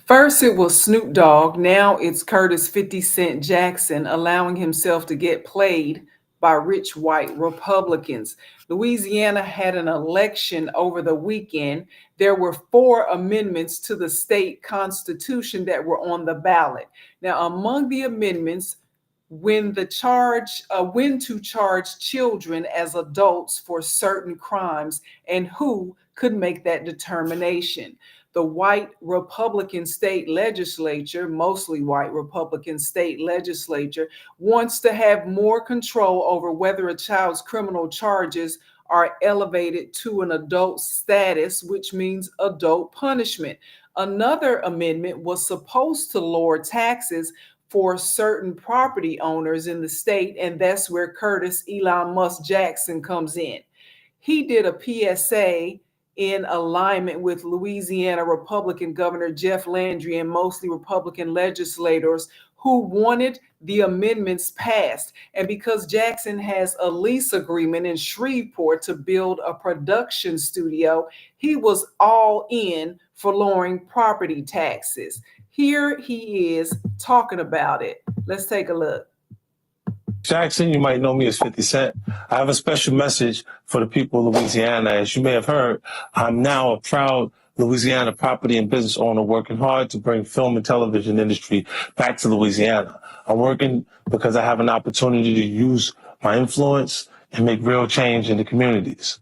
First, it was Snoop Dogg. Now it's Curtis 50 Cent Jackson allowing himself to get played by rich white Republicans. Louisiana had an election over the weekend. There were 4 amendments to the state constitution that were on the ballot. Now, among the amendments, when to charge children as adults for certain crimes and who could make that determination. The white Republican state legislature, mostly white Republican state legislature, wants to have more control over whether a child's criminal charges are elevated to an adult status, which means adult punishment. Another amendment was supposed to lower taxes for certain property owners in the state, and that's where Curtis Elon Musk Jackson comes in. He did a PSA in alignment with Louisiana Republican Governor Jeff Landry and mostly Republican legislators who wanted the amendments passed. And because Jackson has a lease agreement in Shreveport to build a production studio, he was all in for lowering property taxes. Here he is talking about it. Let's take a look. Jackson, you might know me as 50 Cent. I have a special message for the people of Louisiana. As you may have heard, I'm now a proud Louisiana property and business owner working hard to bring film and television industry back to Louisiana. I'm working because I have an opportunity to use my influence and make real change in the communities.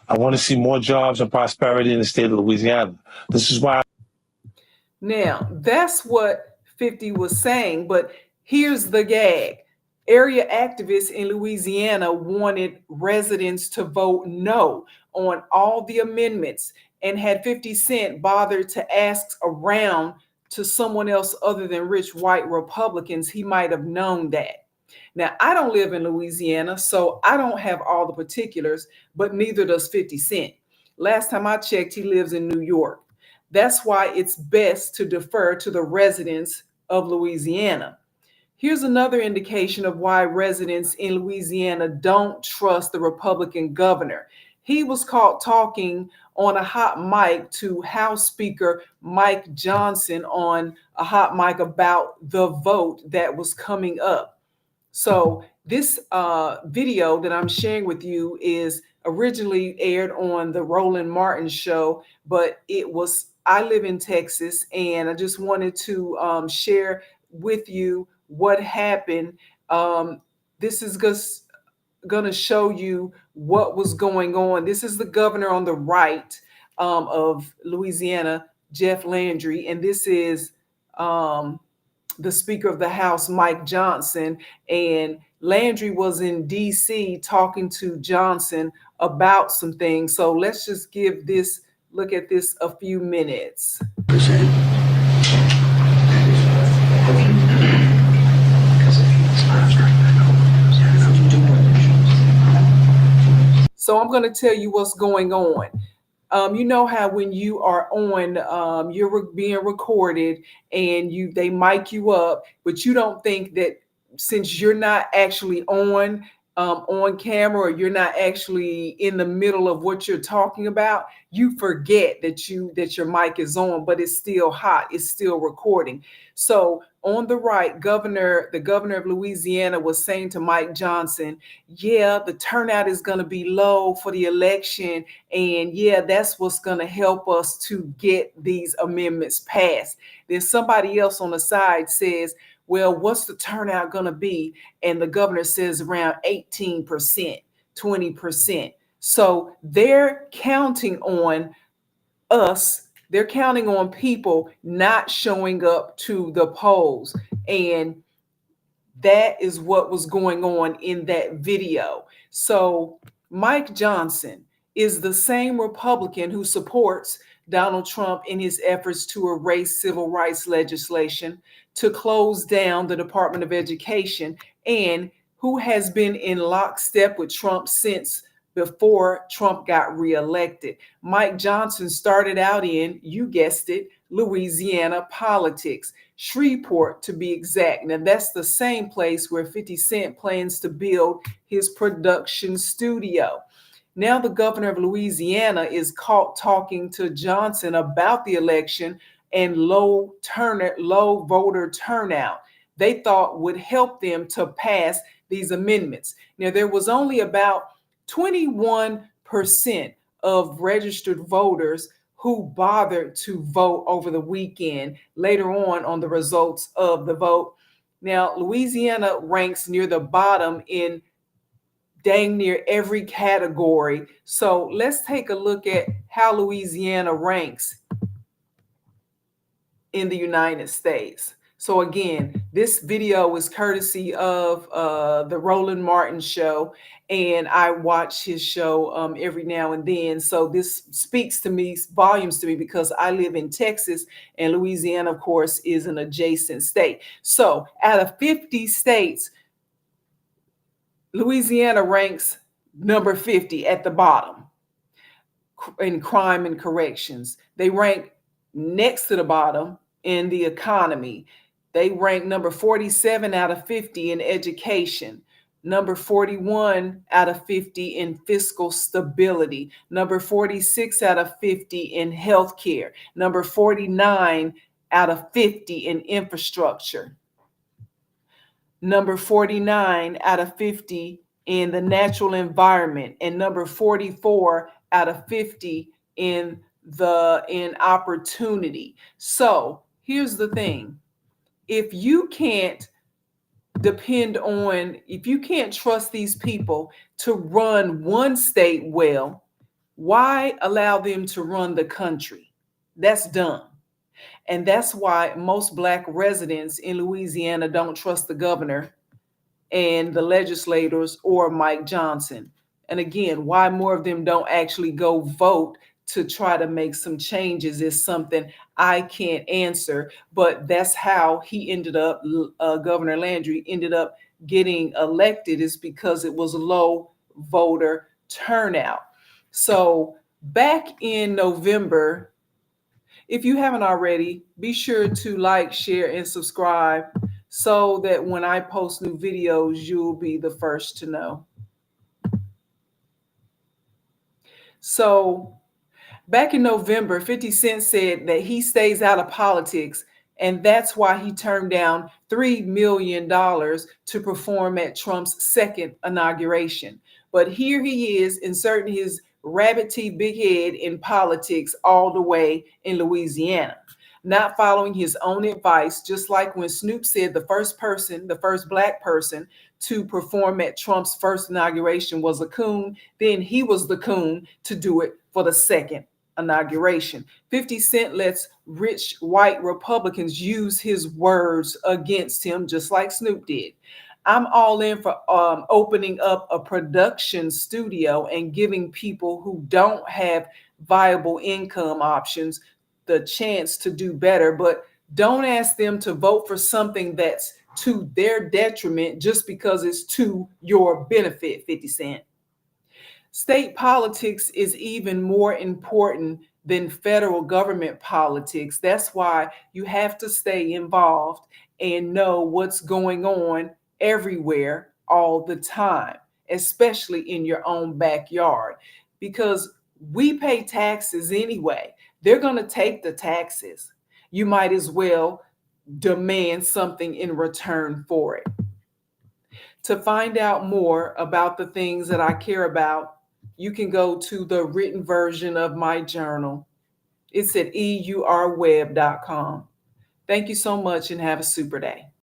I want to see more jobs and prosperity in the state of Louisiana. This is why. Now, that's what 50 was saying, but here's the gag. Area activists in Louisiana wanted residents to vote no on all the amendments, and had 50 Cent bothered to ask around to someone else other than rich white Republicans, he might have known that. Now, I don't live in Louisiana, so I don't have all the particulars, but neither does 50 Cent. Last time I checked, he lives in New York. That's why it's best to defer to the residents of Louisiana. Here's another indication of why residents in Louisiana don't trust the Republican governor. He was caught talking on a hot mic to House Speaker Mike Johnson on a hot mic about the vote that was coming up. So this video that I'm sharing with you is originally aired on the Roland Martin show, but I live in Texas, and I just wanted to share with you what happened. This is just going to show you what was going on. This is the governor on the right of Louisiana, Jeff Landry, and this is the Speaker of the House, Mike Johnson. And Landry was in DC talking to Johnson about some things. So let's just look at this a few minutes. So I'm going to tell you what's going on. You know how when you are on, you're being recorded and they mic you up, but you don't think that since you're not actually on camera, or you're not actually in the middle of what you're talking about, you forget that your mic is on, but it's still hot, it's still recording. So on the right, the governor of Louisiana was saying to Mike Johnson, yeah, the turnout is going to be low for the election, and yeah, that's what's going to help us to get these amendments passed. Then somebody else on the side says, well, what's the turnout going to be? And the governor says around 18%, 20%. So they're counting on us. They're counting on people not showing up to the polls. And that is what was going on in that video. So Mike Johnson is the same Republican who supports Donald Trump in his efforts to erase civil rights legislation, to close down the Department of Education, and who has been in lockstep with Trump since before Trump got reelected. Mike Johnson started out in, you guessed it, Louisiana politics, Shreveport to be exact. Now that's the same place where 50 Cent plans to build his production studio. Now the governor of Louisiana is caught talking to Johnson about the election and low voter turnout they thought would help them to pass these amendments. Now, there was only about 21% of registered voters who bothered to vote over the weekend later on the results of the vote. Now, Louisiana ranks near the bottom in dang near every category. So let's take a look at how Louisiana ranks in the United States. So again, this video is courtesy of the Roland Martin show, and I watch his show every now and then. So this speaks to me, volumes to me, because I live in Texas, and Louisiana, of course, is an adjacent state. So out of 50 states, Louisiana ranks number 50 at the bottom in crime and corrections. They rank next to the bottom in the economy. They rank number 47 out of 50 in education, number 41 out of 50 in fiscal stability, number 46 out of 50 in healthcare, number 49 out of 50 in infrastructure, number 49 out of 50 in the natural environment, and number 44 out of 50 in opportunity. So here's the thing. If you can't trust these people to run one state well, why allow them to run the country? That's dumb. And that's why most Black residents in Louisiana don't trust the governor and the legislators or Mike Johnson. And again, why more of them don't actually go vote to try to make some changes is something I can't answer. But that's how he ended up, Governor Landry ended up getting elected, is because it was low voter turnout. So back in November, if you haven't already, be sure to like, share, and subscribe so that when I post new videos, you'll be the first to know. So back in November, 50 Cent said that he stays out of politics, and that's why he turned down $3 million to perform at Trump's second inauguration. But here he is inserting his rabbit teeth big head in politics all the way in Louisiana, not following his own advice, just like when Snoop said the first Black person to perform at Trump's first inauguration was a coon, then he was the coon to do it for the second inauguration. 50 Cent lets rich white Republicans use his words against him, just like Snoop did. I'm all in for opening up a production studio and giving people who don't have viable income options the chance to do better, but don't ask them to vote for something that's to their detriment just because it's to your benefit, 50 Cent. State politics is even more important than federal government politics. That's why you have to stay involved and know what's going on everywhere all the time, especially in your own backyard, because we pay taxes anyway. They're going to take the taxes. You might as well demand something in return for it. To find out more about the things that I care about, you can go to the written version of my journal. It's at eurweb.com. Thank you so much and have a super day.